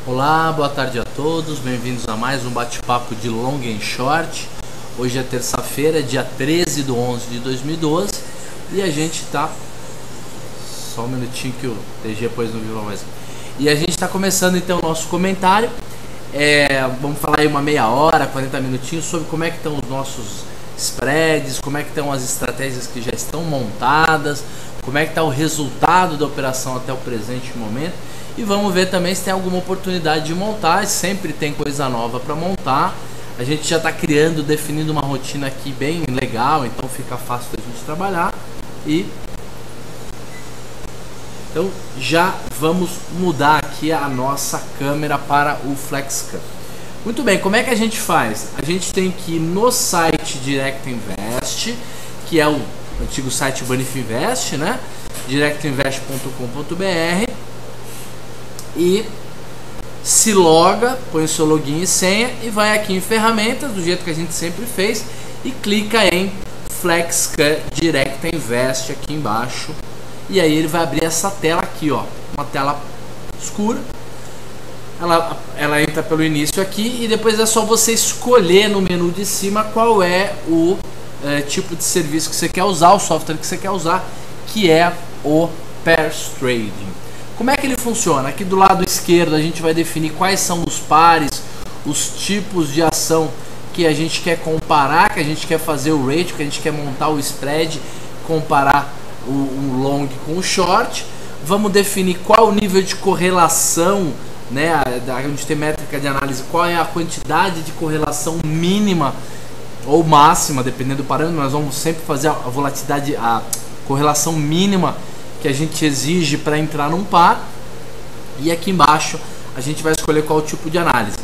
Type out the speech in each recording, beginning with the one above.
Olá, boa tarde a todos, bem-vindos a mais um bate-papo de long and short. Hoje é terça-feira, dia 13/11/2012 e a gente tá... Só um minutinho que o TG depois não viu a voz. E a gente tá começando então o nosso comentário. Vamos falar aí uma meia hora, 40 minutinhos sobre como é que estão os nossos spreads, como é que estão as estratégias que já estão montadas, como é que está o resultado da operação até o presente momento. E vamos ver também se tem alguma oportunidade de montar. Sempre tem coisa nova para montar. A gente já está criando, definindo uma rotina aqui bem legal, então fica fácil da gente trabalhar. Então já vamos mudar aqui a nossa câmera para o FlexCam. Muito bem, como é que a gente faz? A gente tem que ir no site Direct Invest, que é o antigo site Bonifinvest, né? directinvest.com.br, e se loga, põe o seu login e senha e vai aqui em ferramentas, do jeito que a gente sempre fez, e clica em FlexCam Direct Invest aqui embaixo. E aí ele vai abrir essa tela aqui, ó, uma tela escura. Ela entra pelo início aqui e depois é só você escolher no menu de cima qual é o tipo de serviço que você quer usar, o software que você quer usar, que é o Pairs Trading. Como é que ele funciona? Aqui do lado esquerdo a gente vai definir quais são os pares, os tipos de ação que a gente quer comparar, que a gente quer fazer o ratio, que a gente quer montar o spread, comparar o long com o short. Vamos definir qual o nível de correlação, né? A gente tem métrica de análise, qual é a quantidade de correlação mínima ou máxima, dependendo do parâmetro. Nós vamos sempre fazer a volatilidade, a correlação mínima que a gente exige para entrar num par. E aqui embaixo a gente vai escolher qual tipo de análise.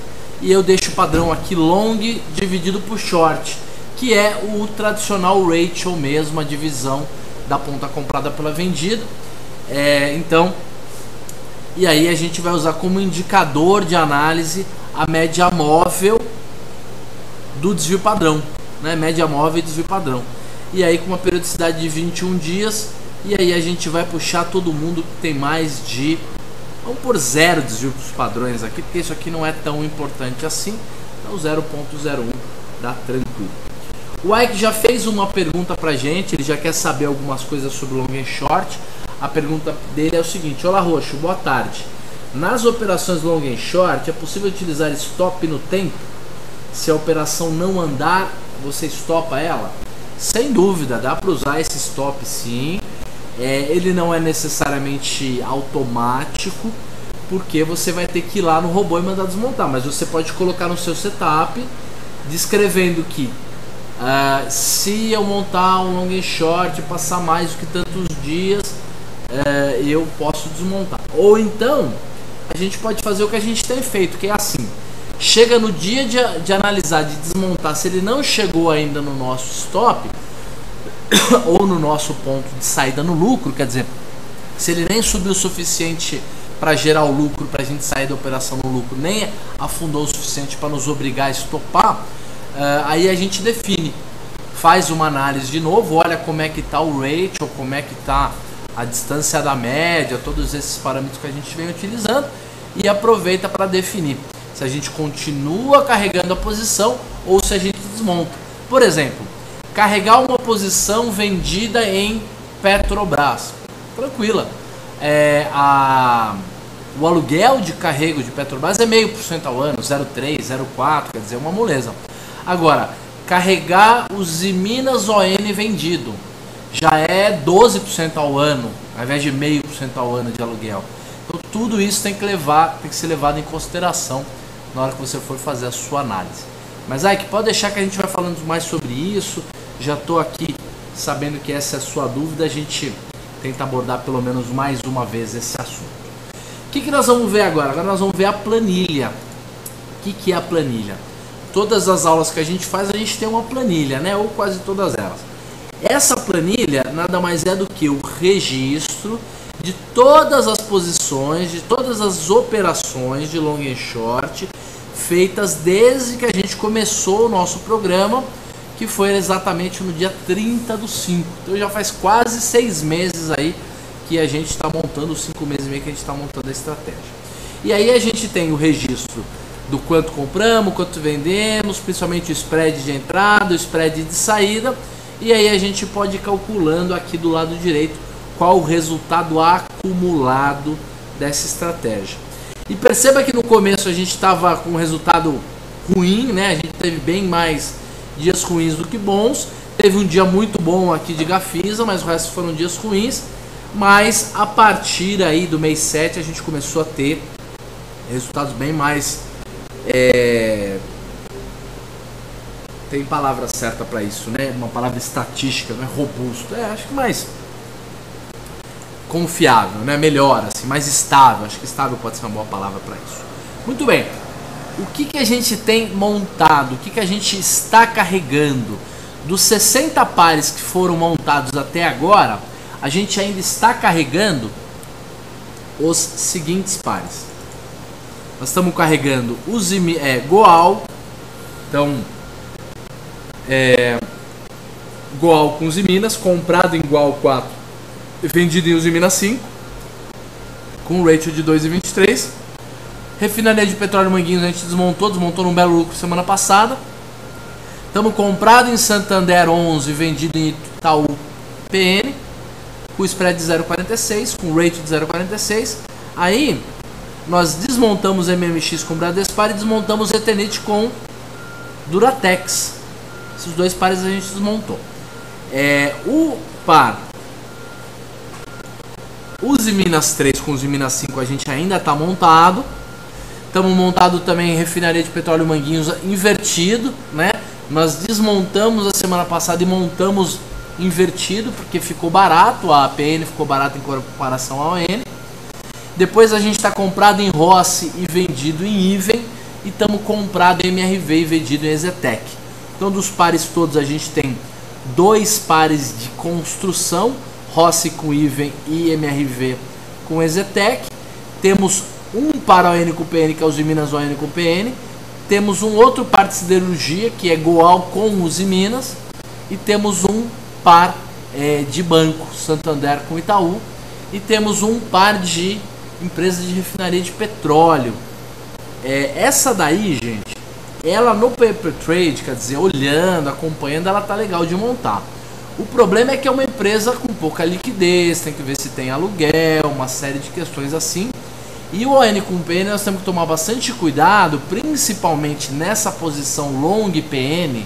E eu deixo o padrão aqui long dividido por short, que é o tradicional ratio mesmo, a divisão da ponta comprada pela vendida. Então, e aí a gente vai usar como indicador de análise a média móvel do desvio padrão, né? Média móvel e desvio padrão. E aí com uma periodicidade de 21 dias. E aí a gente vai puxar todo mundo que tem mais de... Vamos por 0 desvios padrões aqui, porque isso aqui não é tão importante assim. Então 0.01 dá tranquilo. O Ike já fez uma pergunta pra gente, ele já quer saber algumas coisas sobre long and short. A pergunta dele é o seguinte: olá Roxo, boa tarde. Nas operações long and short, é possível utilizar stop no tempo? Se a operação não andar, você estopa ela? Sem dúvida, dá para usar esse stop sim. Ele não é necessariamente automático, porque você vai ter que ir lá no robô e mandar desmontar. Mas você pode colocar no seu setup, descrevendo que se eu montar um long and short, passar mais do que tantos dias, eu posso desmontar. Ou então a gente pode fazer o que a gente tem feito, que é assim: chega no dia de analisar, de desmontar, se ele não chegou ainda no nosso stop ou no nosso ponto de saída no lucro, quer dizer, se ele nem subiu o suficiente para gerar o lucro, para a gente sair da operação no lucro, nem afundou o suficiente para nos obrigar a estopar, aí a gente define, faz uma análise de novo, olha como é que está o ratio, como é que está a distância da média, todos esses parâmetros que a gente vem utilizando, e aproveita para definir se a gente continua carregando a posição ou se a gente desmonta. Por exemplo, carregar uma posição vendida em Petrobras, tranquila. O aluguel de carrego de Petrobras é 0,5% ao ano, 0,3%, 0,4%, quer dizer, uma moleza. Agora, carregar os Minas ON vendido já é 12% ao ano, ao invés de 0,5% ao ano de aluguel. Então tudo isso tem que ser levado em consideração na hora que você for fazer a sua análise. Mas Ike, pode deixar que a gente vai falando mais sobre isso. Já estou aqui sabendo que essa é a sua dúvida, a gente tenta abordar pelo menos mais uma vez esse assunto. O que nós vamos ver agora? Agora nós vamos ver a planilha. O que é a planilha? Todas as aulas que a gente faz, a gente tem uma planilha, né? Ou quase todas elas. Essa planilha nada mais é do que o registro de todas as posições, de todas as operações de long and short feitas desde que a gente começou o nosso programa, que foi exatamente no dia 30/5. Então já faz quase 6 meses aí que a gente está montando, 5 meses e meio que a gente está montando a estratégia. E aí a gente tem o registro do quanto compramos, quanto vendemos, principalmente o spread de entrada, o spread de saída. E aí a gente pode ir calculando aqui do lado direito qual o resultado acumulado dessa estratégia. E perceba que no começo a gente estava com um resultado ruim, né? A gente teve bem mais dias ruins do que bons. Teve um dia muito bom aqui de Gafisa, mas o resto foram dias ruins. Mas a partir aí do mês 7 a gente começou a ter resultados bem mais... Tem palavra certa para isso, né? Uma palavra estatística, não é robusto. Acho que mais confiável, né? Melhor, assim, mais estável. Acho que estável pode ser uma boa palavra para isso. Muito bem. O que a gente tem montado? O que a gente está carregando? Dos 60 pares que foram montados até agora, a gente ainda está carregando os seguintes pares. Nós estamos carregando os Goal. Então, Goal com Usiminas, comprado em Goal 4 e vendido em Usiminas 5, com um ratio de 2,23. Refinaria de petróleo Manguinhos a gente desmontou num belo lucro semana passada. Estamos comprado em Santander 11 e vendido em Itaú PN, com spread de 0,46, com ratio de 0,46. Aí nós desmontamos MMX com Bradespar e desmontamos Eternit com Duratex. Esses dois pares a gente desmontou. O par Usiminas 3 com Usiminas 5 a gente ainda está montado. Estamos montado também em refinaria de petróleo Manguinhos invertido, né? Nós desmontamos a semana passada e montamos invertido porque ficou barato, a APN ficou barata em comparação à ON. Depois a gente está comprado em Rossi e vendido em Iven, e estamos comprado em MRV e vendido em Ezetec. Então dos pares todos a gente tem dois pares de construção, Rossi com Iven e MRV com Ezetec. Temos um par ON com PN, que é Usiminas ON com PN. Temos um outro par de siderurgia, que é Goal com Usiminas. E temos um par de banco, Santander com Itaú. E temos um par de empresa de refinaria de petróleo. Essa daí, gente, ela no paper trade, quer dizer, olhando, acompanhando, ela tá legal de montar. O problema é que é uma empresa com pouca liquidez, tem que ver se tem aluguel, uma série de questões assim. E o ON com PN nós temos que tomar bastante cuidado, principalmente nessa posição long PN,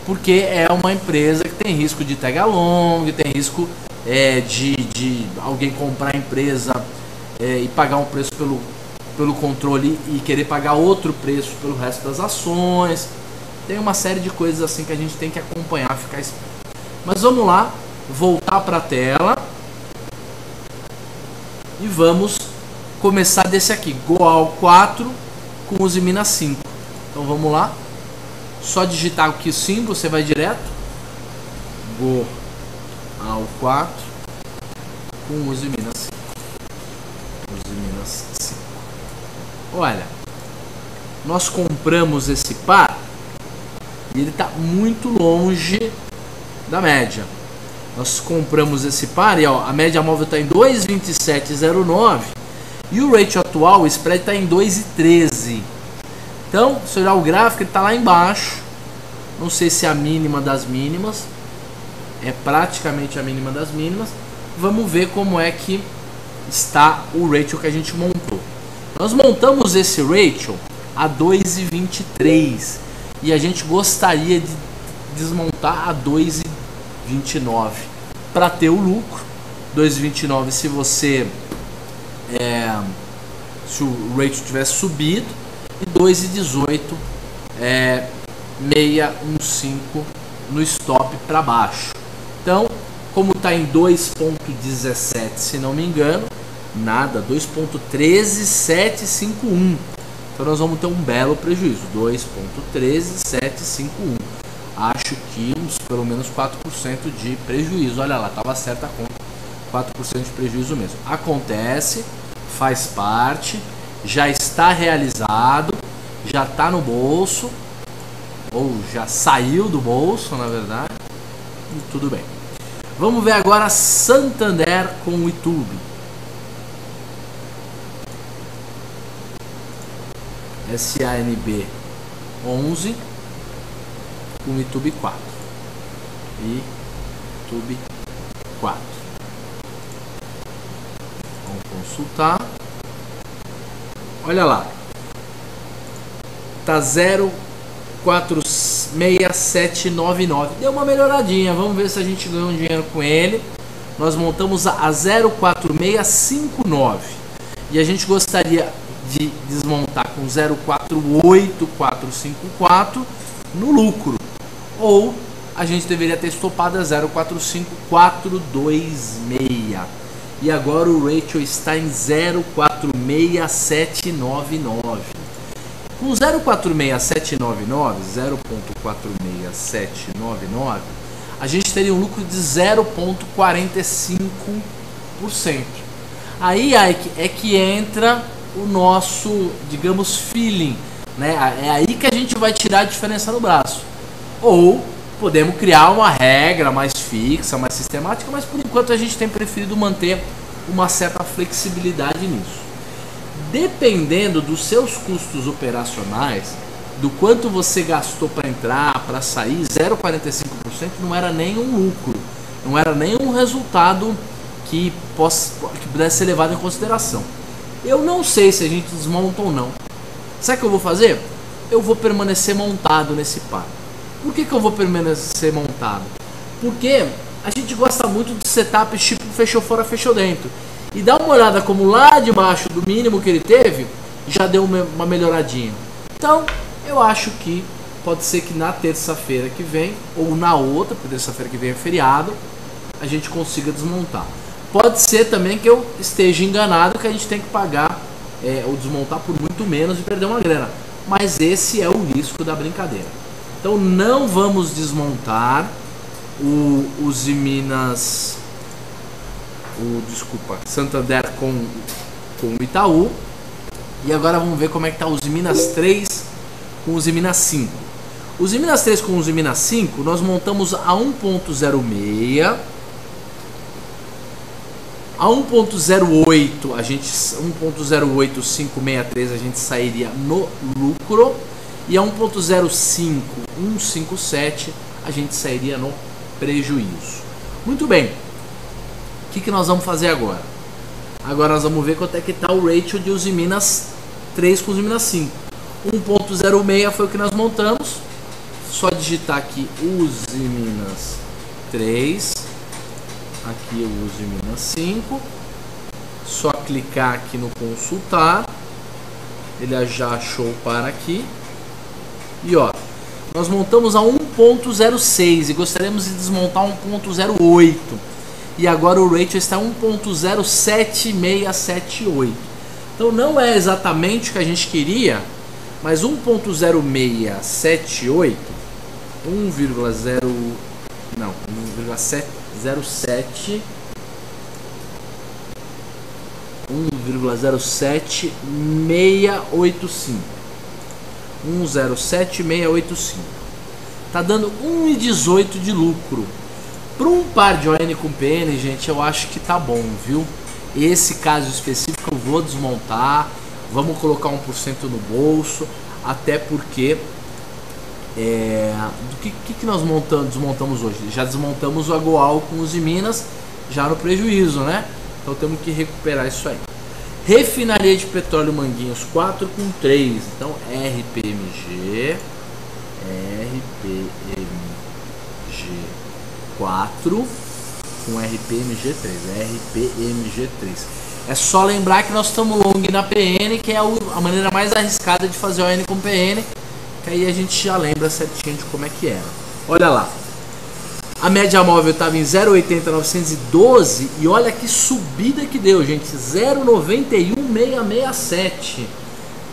porque é uma empresa que tem risco de tag along, tem risco de alguém comprar a empresa e pagar um preço pelo controle e querer pagar outro preço pelo resto das ações. Tem uma série de coisas assim que a gente tem que acompanhar, ficar esperto. Mas vamos lá, voltar para a tela e vamos começar desse aqui, Goal 4 com Usiminas 5. Então vamos lá, só digitar aqui o símbolo, você vai direto, Goal 4 com Usiminas 5. Usiminas 5. Olha, nós compramos esse par e ele está muito longe da média. Nós compramos esse par e a média móvel está em 2,2709 e o ratio atual, o spread, está em 2,13. Então, se olhar o gráfico, ele está lá embaixo. Não sei se é a mínima das mínimas, é praticamente a mínima das mínimas. Vamos ver como é que está o ratio que a gente montou. Nós montamos esse ratio a 2,23 e a gente gostaria de desmontar a 2,29 para ter o lucro. 2,29 se você se o ratio tivesse subido, e 2,18 615 no stop para baixo. Então, como está em 2,17, se não me engano, nada, 2,13751. Então nós vamos ter um belo prejuízo, 2,13751. Acho que pelo menos 4% de prejuízo. Olha lá, estava certa a conta, 4% de prejuízo mesmo. Acontece, faz parte, já está realizado, já está no bolso, ou já saiu do bolso, na verdade, e tudo bem. Vamos ver agora Santander com o YouTube. SANB 11 com ITUB 4. ITUB 4. Vamos consultar. Olha lá. Tá 0,46799. Deu uma melhoradinha. Vamos ver se a gente ganhou um dinheiro com ele. Nós montamos a 0,4659. E a gente gostaria de desmontar com 0,48454 no lucro. Ou a gente deveria ter estopado a 0,45426. E agora o ratio está em 0,46799. Com 0,46799, 0,46799, a gente teria um lucro de 0,45%. Aí é que entra o nosso, digamos, feeling, né? É aí que a gente vai tirar a diferença no braço. Ou podemos criar uma regra mais fixa, mais sistemática, mas por enquanto a gente tem preferido manter uma certa flexibilidade nisso. Dependendo dos seus custos operacionais, do quanto você gastou para entrar, para sair, 0,45% não era nem um lucro, não era nem um resultado que pudesse ser levado em consideração. Eu não sei se a gente desmonta ou não. Sabe o que eu vou fazer? Eu vou permanecer montado nesse par. Por que eu vou permanecer montado? Porque a gente gosta muito de setup tipo fechou fora, fechou dentro. E dá uma olhada como lá de baixo do mínimo que ele teve, já deu uma melhoradinha. Então, eu acho que pode ser que na terça-feira que vem, ou na outra, porque terça-feira que vem é feriado, a gente consiga desmontar. Pode ser também que eu esteja enganado, que a gente tem que pagar ou desmontar por muito menos e perder uma grana. Mas esse é o risco da brincadeira. Então não vamos desmontar os Minas... Santander com o Itaú. E agora vamos ver como é que tá os Minas 3 com os Minas 5. Os Minas 3 com os Minas 5 nós montamos a 1.06, a 1.08 a gente 1.08563 a gente sairia no lucro e a 1.05157 a gente sairia no prejuízo. Muito bem. O que nós vamos fazer agora? Agora nós vamos ver quanto é que está o ratio de os Minas 3 com os Minas 5. 1.06 foi o que nós montamos. Só digitar aqui os Minas 3. Aqui os Minas 5. Só clicar aqui no consultar. Ele já achou o par aqui. E ó, nós montamos a 1.06 e gostaríamos de desmontar 1.08. E agora o ratio está 1.07678. Então não é exatamente o que a gente queria, mas 1.0678, 1,07 1,07685. Tá dando 1,18 de lucro. Para um par de ON com PN, gente, eu acho que tá bom, viu? Esse caso específico eu vou desmontar, vamos colocar 1% no bolso, até porque do que nós desmontamos hoje? Já desmontamos o Agoal com os de Minas, já no prejuízo, né? Então temos que recuperar isso aí. Refinaria de petróleo Manguinhos 4 com 3, então RPMG 4 com RPMG3. É só lembrar que nós estamos long na PN, que é a maneira mais arriscada de fazer ON com PN, que aí a gente já lembra certinho de como é que era. Olha lá, a média móvel estava em 0,80912 e olha que subida que deu, gente, 0,91667.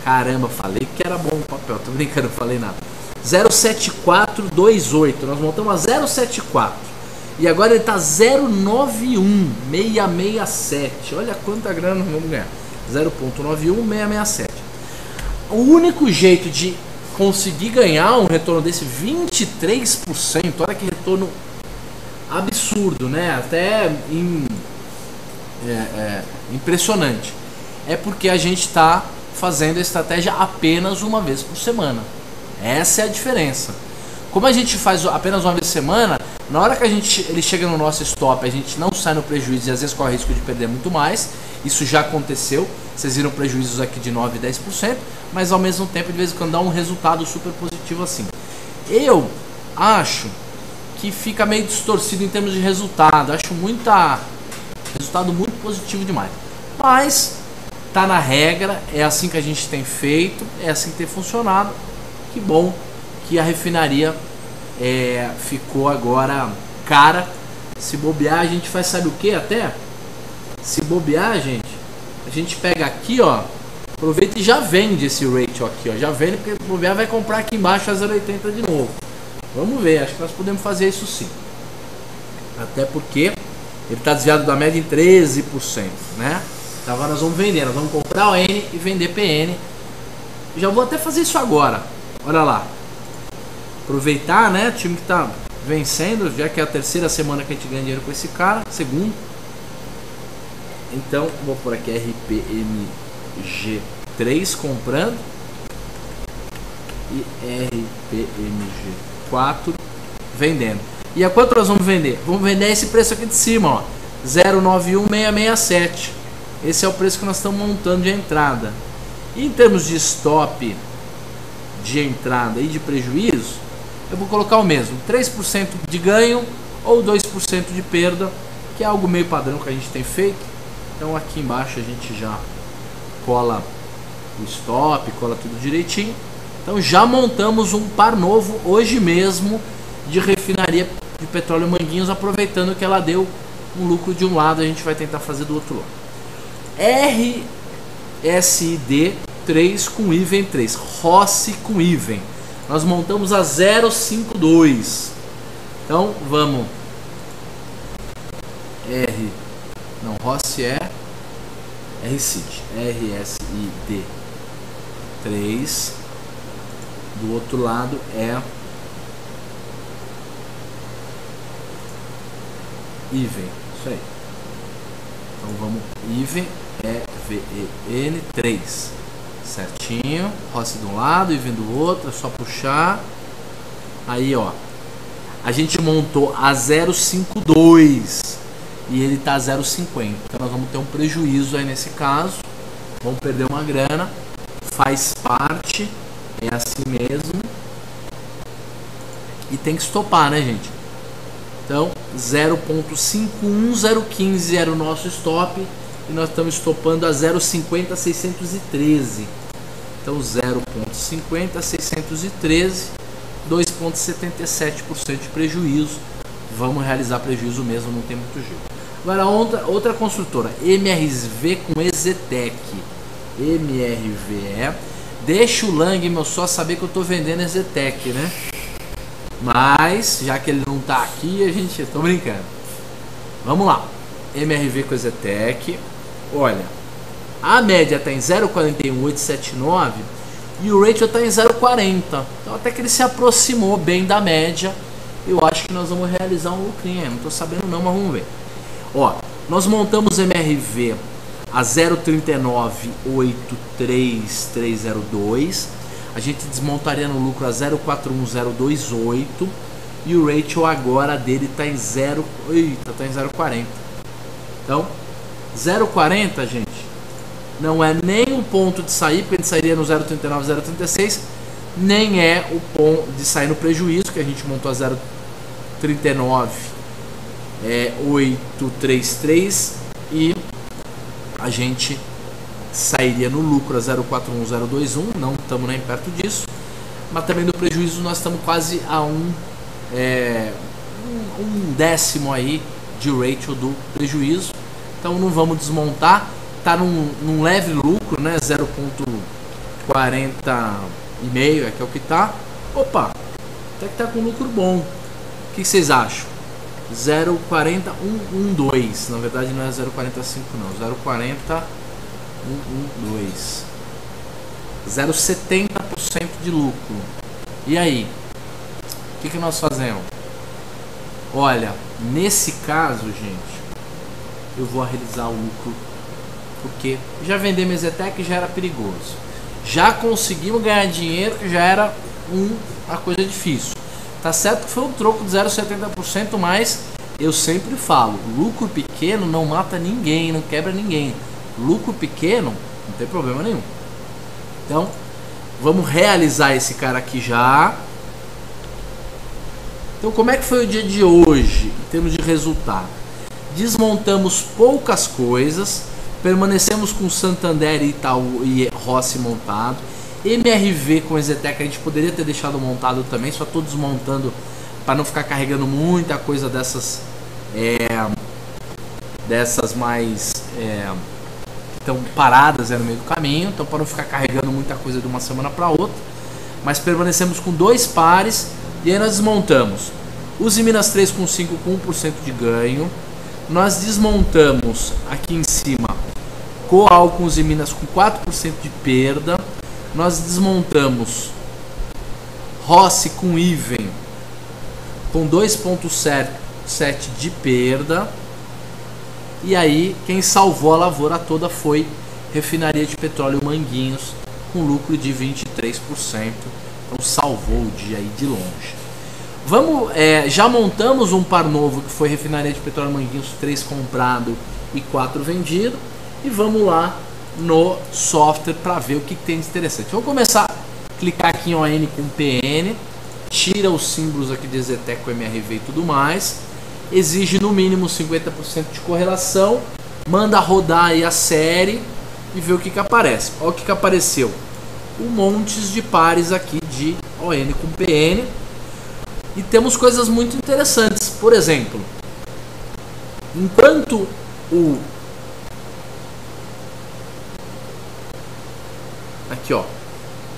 Caramba, falei que era bom o papel, tô brincando, não falei nada. 0,7428, nós montamos a 0,74 e agora ele está 0,91667. Olha quanta grana vamos ganhar. 0,91667. O único jeito de conseguir ganhar um retorno desse 23%, olha que retorno absurdo, né? Até impressionante. É porque a gente está fazendo a estratégia apenas uma vez por semana. Essa é a diferença. Como a gente faz apenas uma vez por semana, na hora que ele chega no nosso stop, a gente não sai no prejuízo e às vezes corre risco de perder muito mais. Isso já aconteceu, vocês viram prejuízos aqui de 9% e 10%, mas ao mesmo tempo de vez em quando dá um resultado super positivo assim. Eu acho que fica meio distorcido em termos de resultado, acho resultado muito positivo demais. Mas tá na regra, é assim que a gente tem feito, é assim que tem funcionado. Que bom que a refinaria ficou agora cara. Se bobear, a gente faz, sabe o que até? Se bobear, a gente pega aqui, ó, aproveita e já vende esse ratio aqui, ó, já vende, porque se bobear vai comprar aqui embaixo a 0,80 de novo. Vamos ver, acho que nós podemos fazer isso sim. Até porque ele está desviado da média em 13%, né? Então agora nós vamos vender, nós vamos comprar o N e vender PN. Já vou até fazer isso agora. Olha lá. Aproveitar, né? O time que está vencendo, já que é a terceira semana que a gente ganha dinheiro com esse cara, segundo. Então vou por aqui RPMG3 comprando e RPMG4 vendendo. E a quanto nós vamos vender? Vamos vender esse preço aqui de cima, ó, 0,91667. Esse é o preço que nós estamos montando de entrada. E em termos de stop de entrada e de prejuízo, eu vou colocar o mesmo, 3% de ganho ou 2% de perda, que é algo meio padrão que a gente tem feito. Então aqui embaixo a gente já cola o stop, cola tudo direitinho. Então já montamos um par novo hoje mesmo de refinaria de petróleo Manguinhos, aproveitando que ela deu um lucro de um lado, a gente vai tentar fazer do outro lado. RSID 3 com even 3, Rossi com even. Nós montamos a 0,52. Então vamos. Rossi é RSID 3. Do outro lado é even, isso aí. Então vamos, even é VEN3, certinho. Rossi de um lado, even do outro, é só puxar. Aí ó, a gente montou a 0,52 e ele tá 0,50. Então nós vamos ter um prejuízo aí nesse caso, vamos perder uma grana, faz parte, é assim mesmo. E tem que estopar, né, gente? Então 0.51015 era o nosso stop e nós estamos estopando a 0,50613. Então 0.50613, 2,77% de prejuízo. Vamos realizar prejuízo mesmo, não tem muito jeito. Agora outra construtora, MRV com Exetec. MRVE. Deixa o Lang, meu sócio, saber que eu estou vendendo Exetec, né? Mas, já que ele não está aqui, a gente... Tô brincando. Vamos lá. MRV com Exetec. Olha, a média está em 0,41879 e o ratio está em 0,40. Então até que ele se aproximou bem da média. Eu acho que nós vamos realizar um lucrinho. Não estou sabendo não, mas vamos ver. Ó, nós montamos MRV a 0,3983302. A gente desmontaria no lucro a 0,41028 e o ratio agora dele está em 0,40. Então 0,40, gente, não é nem o ponto de sair, porque a gente sairia no 0,39, 0,36, nem é o ponto de sair no prejuízo, que a gente montou a 0,39 833 e a gente sairia no lucro a 0,41021, não estamos nem perto disso, mas também no prejuízo nós estamos quase a um décimo aí de ratio do prejuízo. Então não vamos desmontar, está num leve lucro, né? 0,40,5 é que é o que está. Opa, até que está com lucro bom. O que vocês acham? 0,40112, na verdade não é 0,45 não, 0,40112, 0,70% de lucro. E aí, o que nós fazemos? Olha, nesse caso, gente, eu vou realizar o lucro porque já vender Meszetec já era perigoso. Já conseguimos ganhar dinheiro, que já era uma coisa difícil. Tá certo que foi um troco de 0,70%, mas eu sempre falo, lucro pequeno não mata ninguém, não quebra ninguém. Lucro pequeno não tem problema nenhum. Então, vamos realizar esse cara aqui já. Então, como é que foi o dia de hoje, em termos de resultado? Desmontamos poucas coisas, permanecemos com Santander, Itaú e Rossi montado. MRV com Exetec a gente poderia ter deixado montado também, só estou desmontando para não ficar carregando muita coisa dessas mais estão paradas no meio do caminho, então para não ficar carregando muita coisa de uma semana para outra. Mas permanecemos com 2 pares e aí nós desmontamos os Minas 3 com 5 com 1% de ganho. Nós desmontamos aqui em cima Coal com os Minas com 4% de perda. Nós desmontamos Rossi com Iven com 2,7% de perda. E aí quem salvou a lavoura toda foi Refinaria de Petróleo Manguinhos com lucro de 23%. Então salvou o dia aí de longe. Vamos, já montamos um par novo que foi Refinaria de Petróleo Manguinhos, 3 comprado e 4 vendido. E vamos lá no software para ver o que tem de interessante. Vamos começar a clicar aqui em ON com PN, tira os símbolos aqui de Exetec com MRV e tudo mais, exige no mínimo 50% de correlação, manda rodar aí a série e vê o que aparece. Olha o que apareceu, um monte de pares aqui de ON com PN. E temos coisas muito interessantes. Por exemplo, enquanto o aqui ó,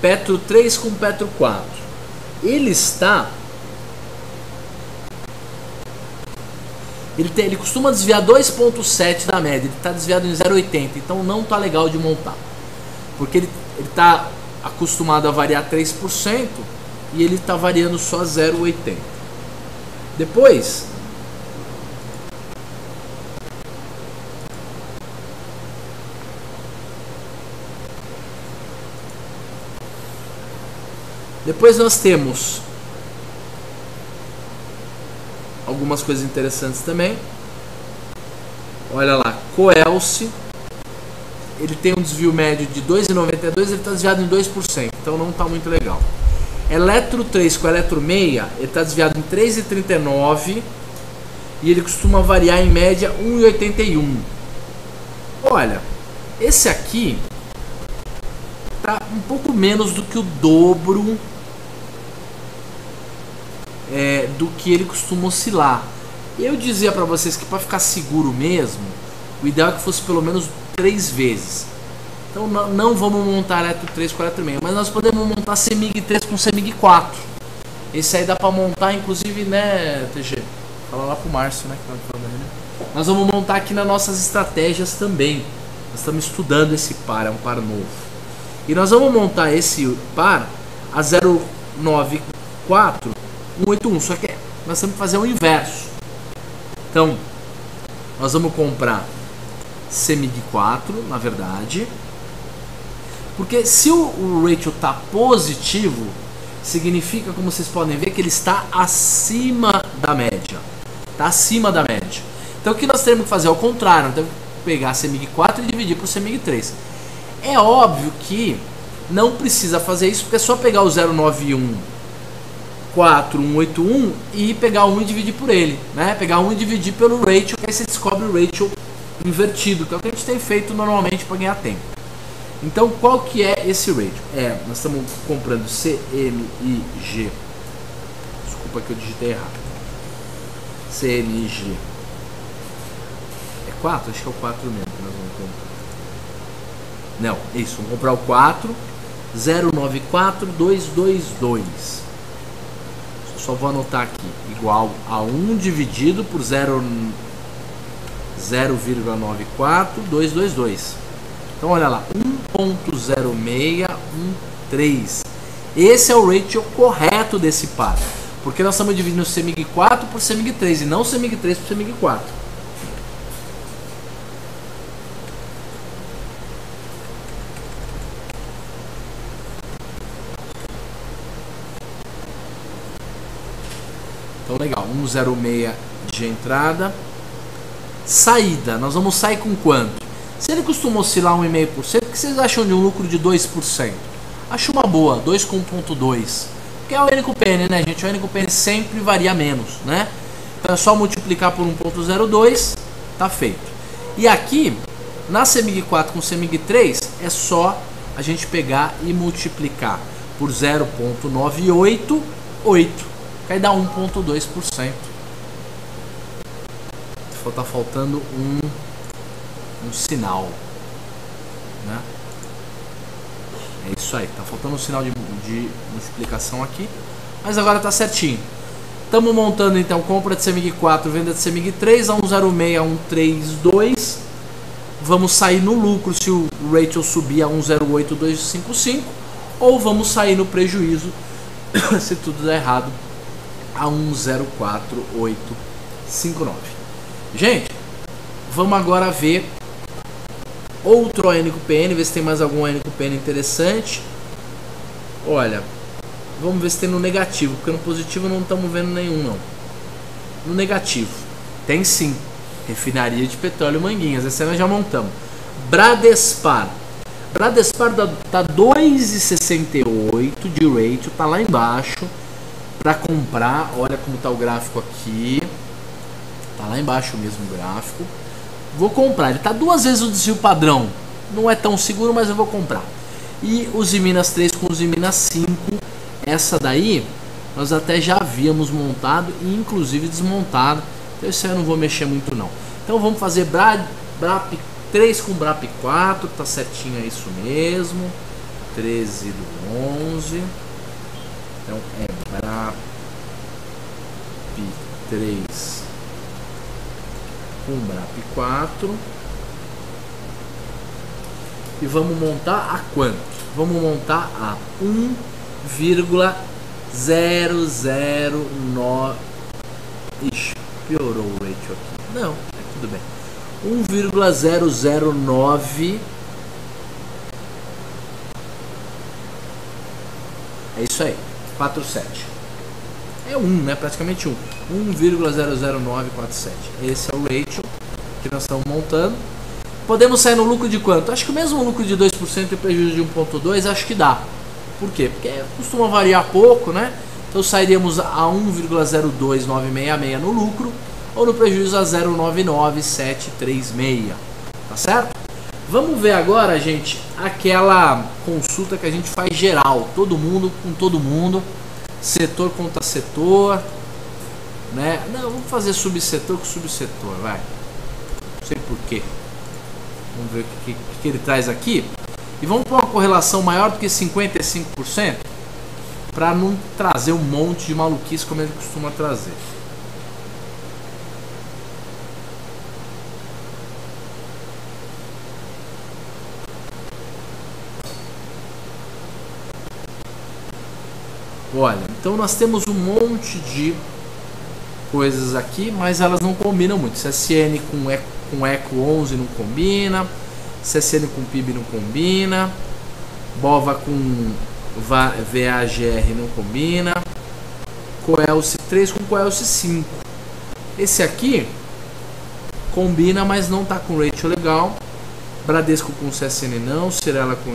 Petro 3 com Petro 4, ele costuma desviar 2,7 da média, ele está desviado em 0,80, então não tá legal de montar, porque ele está acostumado a variar 3%, e ele está variando só 0,80. Depois nós temos algumas coisas interessantes também. Olha lá, Coelce, ele tem um desvio médio de 2,92, ele está desviado em 2%, então não está muito legal. Eletro 3 com Eletro 6, ele está desviado em 3,39 e ele costuma variar em média 1,81. Olha, esse aqui está um pouco menos do que o dobro do que ele costuma oscilar. Eu dizia para vocês que para ficar seguro mesmo, o ideal é que fosse pelo menos 3 vezes. Então não vamos montar Eletro 3 com Eletro 6, mas nós podemos montar CEMIG 3 com CEMIG 4. Esse aí dá para montar, inclusive, né, TG? Fala lá pro Márcio, né, que tá falando aí, né? Nós vamos montar aqui nas nossas estratégias também. Nós estamos estudando esse par, é um par novo. E nós vamos montar esse par a 0,94, 181, só que nós temos que fazer o inverso. Então, nós vamos comprar CEMIG 4, na verdade, porque se o ratio está positivo, significa, como vocês podem ver, que ele está acima da média. Está acima da média. Então o que nós temos que fazer ao contrário, nós temos que pegar a CEMIG 4 e dividir por CEMIG 3. É óbvio que não precisa fazer isso, porque é só pegar o 0,91 4181 e pegar 1 e dividir por ele, né? Pegar 1 e dividir pelo ratio, que aí você descobre o ratio invertido, que é o que a gente tem feito normalmente para ganhar tempo. Então, qual que é esse ratio? Nós estamos comprando CMIG. Desculpa que eu digitei errado. CMIG. É 4? Acho que é o 4 mesmo que nós vamos comprar. Não, é isso. Vamos comprar o 4. 094222. Só vou anotar aqui. Igual a 1 dividido por 0,94222. Então olha lá, 1.0613. Esse é o ratio correto desse par, porque nós estamos dividindo o CEMIG 4 por CEMIG 3 e não o CEMIG 3 por CEMIG 4. Então legal, 106 de entrada. Saída, nós vamos sair com quanto? Se ele costuma oscilar 1,5%, o que vocês acham de um lucro de 2%? Acho uma boa, 2 com 1,2. Porque é o NQPN, né, gente? O NQPN sempre varia menos, né? Então é só multiplicar por 1,02, tá feito. E aqui, na CEMIG 4 com CEMIG 3, é só a gente pegar e multiplicar por 0,988, que aí dá 1,2%. Tá faltando um sinal, né? É isso aí, tá faltando um sinal de multiplicação aqui, mas agora tá certinho. Estamos montando então compra de CEMIG 4, venda de CEMIG 3 a 1,06, 1,32. Vamos sair no lucro se o ratio subir a 1,08255, ou vamos sair no prejuízo se tudo der errado a 1,04859. Gente, vamos agora ver outro NQPN, ver se tem mais algum NQPN interessante. Olha, vamos ver se tem no negativo, porque no positivo não estamos vendo nenhum não. No negativo, tem sim, refinaria de petróleo Manguinhas, essa nós já montamos. Bradespar tá 2,68 de ratio, tá lá embaixo para comprar. Olha como tá o gráfico aqui. Tá lá embaixo mesmo o gráfico. Vou comprar. Ele tá 2 vezes o desvio padrão. Não é tão seguro, mas eu vou comprar. E os Minas 3 com os Minas 5. Essa daí nós até já havíamos montado e inclusive desmontado. Então isso aí eu não vou mexer muito não. Então vamos fazer BRAP 3 com BRAP 4. Tá certinho, é isso mesmo. 13 do 11. Então é BRAP 3 com BRAP 4 e vamos montar a quanto? Vamos montar a 1,009. Ixi, piorou o ratio aqui. Não, é tudo bem. 1,009. É isso aí, 47. É 1, né? Praticamente 1. 1,00947. Esse é o ratio que nós estamos montando. Podemos sair no lucro de quanto? Acho que o mesmo lucro de 2% e prejuízo de 1,2 acho que dá. Por quê? Porque costuma variar pouco, né? Então sairíamos a 1,02966 no lucro ou no prejuízo a 0,99736. Tá certo? Vamos ver agora, gente, aquela consulta que a gente faz geral. Todo mundo com todo mundo. Setor contra setor, né? Não, vamos fazer subsetor com subsetor, vai. Não sei porquê. Vamos ver o que ele traz aqui. E vamos pôr uma correlação maior do que 55%, para não trazer um monte de maluquice como ele costuma trazer. Olha, então nós temos um monte de coisas aqui, mas elas não combinam muito. CSN com Eco 11 não combina, CSN com PIB não combina, BOVA com VAGR não combina, Coelce 3 com Coelce 5. Esse aqui combina, mas não está com ratio legal. Bradesco com CSN não, Cyrela com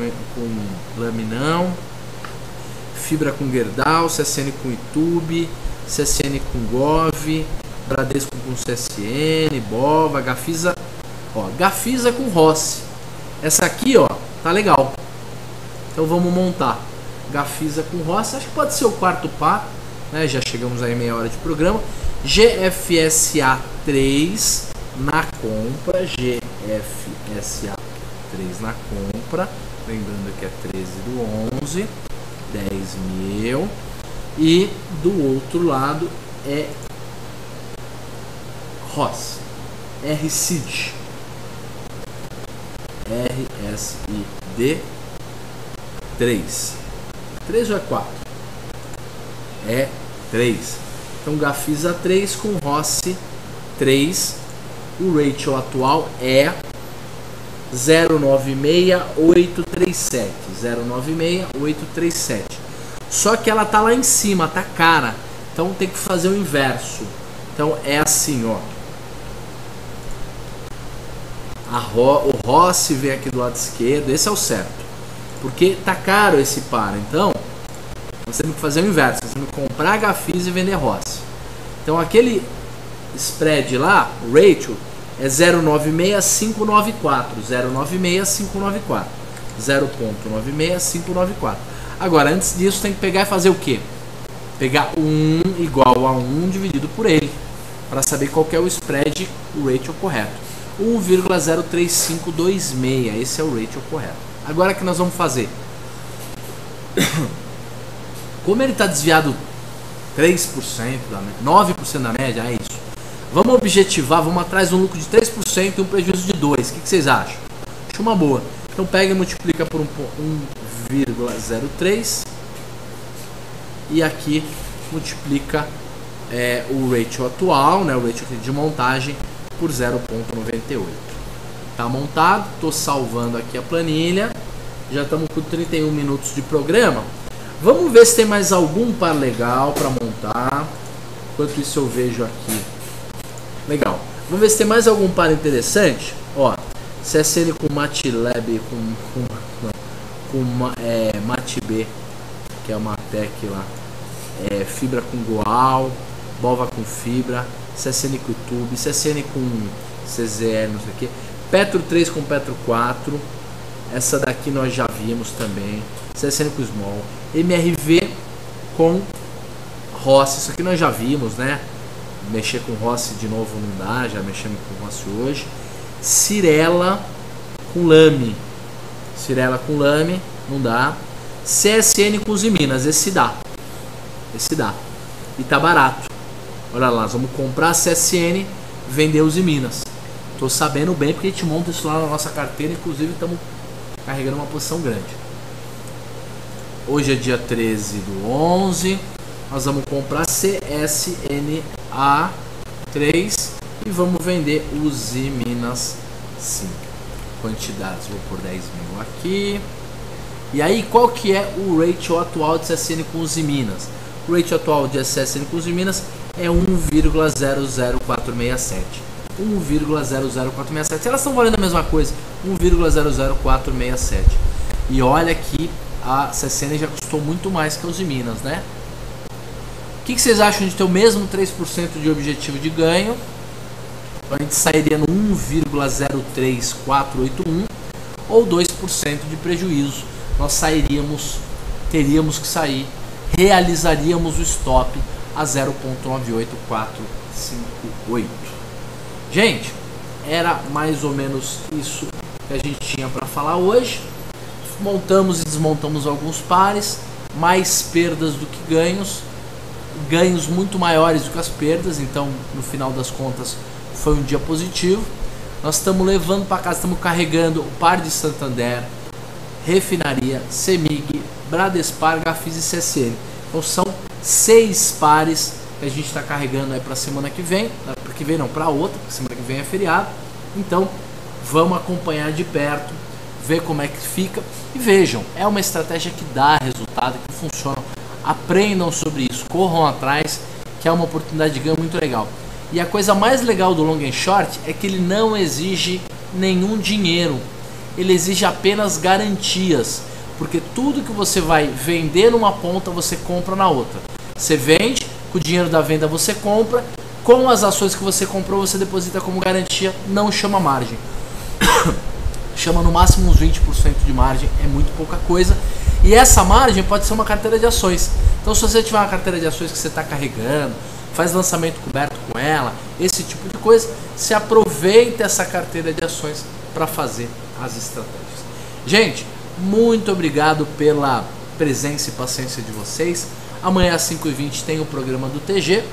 Lame não, Fibra com Gerdau, CSN com Itube, CSN com Gov, Bradesco com CSN, BOVA, Gafisa, ó, Gafisa com Rossi. Essa aqui, ó, tá legal. Então vamos montar Gafisa com Rossi, acho que pode ser o quarto par, né? Já chegamos aí meia hora de programa. GFSA 3 na compra, GFSA 3 na compra, lembrando que é 13 do 11, 10.000. E do outro lado é ROS, RSID, RSID 3. 3 ou é 4? É 3. Então Gafisa 3 com Rossi 3. O ratio atual é 0,96837. 0,96837. Só que ela tá lá em cima, tá cara. Então tem que fazer o inverso. Então é assim, ó. O Rossi vem aqui do lado esquerdo, esse é o certo. Porque tá caro esse par, então nós temos que fazer o inverso. Nós temos que comprar Gafisa e vender Rossi. Então aquele spread lá, o ratio, é 0,96594. 0,96594. 0,96594. Agora, antes disso, tem que pegar e fazer o quê? Pegar 1 igual a 1 dividido por ele, para saber qual que é o spread, o ratio correto. 1,03526, esse é o ratio correto. Agora que nós vamos fazer? Como ele está desviado 3%, 9% da média, é isso. Vamos objetivar, vamos atrás de um lucro de 3% e um prejuízo de 2%. O que vocês acham? Acho uma boa. Então pega e multiplica por 1,03 e aqui multiplica o ratio atual, né, o ratio de montagem, por 0,98. Tá montado, estou salvando aqui a planilha. Já estamos com 31 minutos de programa. Vamos ver se tem mais algum par legal para montar. Enquanto isso eu vejo aqui. Legal. Vamos ver se tem mais algum par interessante. Ó, CSN com MATLAB, com MATB, que é uma tech lá. Fibra com Goal, Bova com fibra, CSN com YouTube, CSN com CZR, não sei o que. Petro 3 com Petro 4. Essa daqui nós já vimos também. CSN com Small. MRV com Rossi. Isso aqui nós já vimos, né? Mexer com Rossi de novo não dá. Já mexemos com Rossi hoje. Cirela com Lame. Cirela com Lame não dá. CSN com Usiminas. Esse dá. Esse dá. E tá barato. Olha lá, nós vamos comprar a CSN, vender Usiminas. Tô sabendo bem porque a gente monta isso lá na nossa carteira. Inclusive estamos carregando uma posição grande. Hoje é dia 13/11. Nós vamos comprar CSNA3 e vamos vender Usiminas 5. Quantidades, vou por 10 mil aqui. E aí, qual que é o ratio atual de CSN com Usiminas? O ratio atual de CSN com Usiminas é 1,00467. 1,00467. Elas estão valendo a mesma coisa. 1,00467. E olha que a CSN já custou muito mais que a Usiminas, né? O que vocês acham de ter o mesmo 3% de objetivo de ganho? A gente sairia no 1,03481 ou 2% de prejuízo. Nós teríamos que sair, realizaríamos o stop a 0,98458. Gente, era mais ou menos isso que a gente tinha para falar hoje. Montamos e desmontamos alguns pares, mais perdas do que ganhos, ganhos muito maiores do que as perdas. Então, no final das contas, foi um dia positivo. Nós estamos levando para casa, estamos carregando o par de Santander, Refinaria, Semig, Bradespar, Gafisa e CSN. Então são 6 pares que a gente está carregando aí para a semana que vem. Porque vem não, para outra, porque semana que vem é feriado. Então vamos acompanhar de perto, ver como é que fica. E vejam, é uma estratégia que dá resultado, que funciona. Aprendam sobre isso, corram atrás, que é uma oportunidade de ganho muito legal. E a coisa mais legal do long and short é que ele não exige nenhum dinheiro. Ele exige apenas garantias, porque tudo que você vai vender numa ponta, você compra na outra. Você vende, com o dinheiro da venda você compra, com as ações que você comprou você deposita como garantia, não chama margem. Chama no máximo uns 20% de margem, é muito pouca coisa. E essa margem pode ser uma carteira de ações. Então se você tiver uma carteira de ações que você está carregando, faz lançamento coberto com ela, esse tipo de coisa, se aproveita essa carteira de ações para fazer as estratégias. Gente, muito obrigado pela presença e paciência de vocês. Amanhã às 5h20 tem o programa do TG.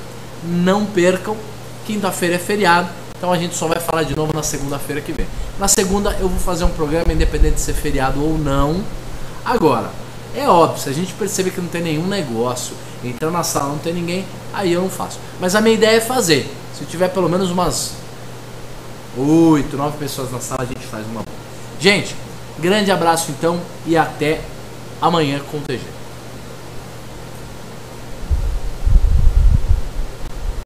Não percam, quinta-feira é feriado, então a gente só vai falar de novo na segunda-feira que vem. Na segunda eu vou fazer um programa independente de ser feriado ou não. Agora, é óbvio, se a gente perceber que não tem nenhum negócio, entrar na sala não tem ninguém, aí eu não faço. Mas a minha ideia é fazer. Se tiver pelo menos umas 8, 9 pessoas na sala, a gente faz uma boa. Gente, grande abraço então e até amanhã com o TG.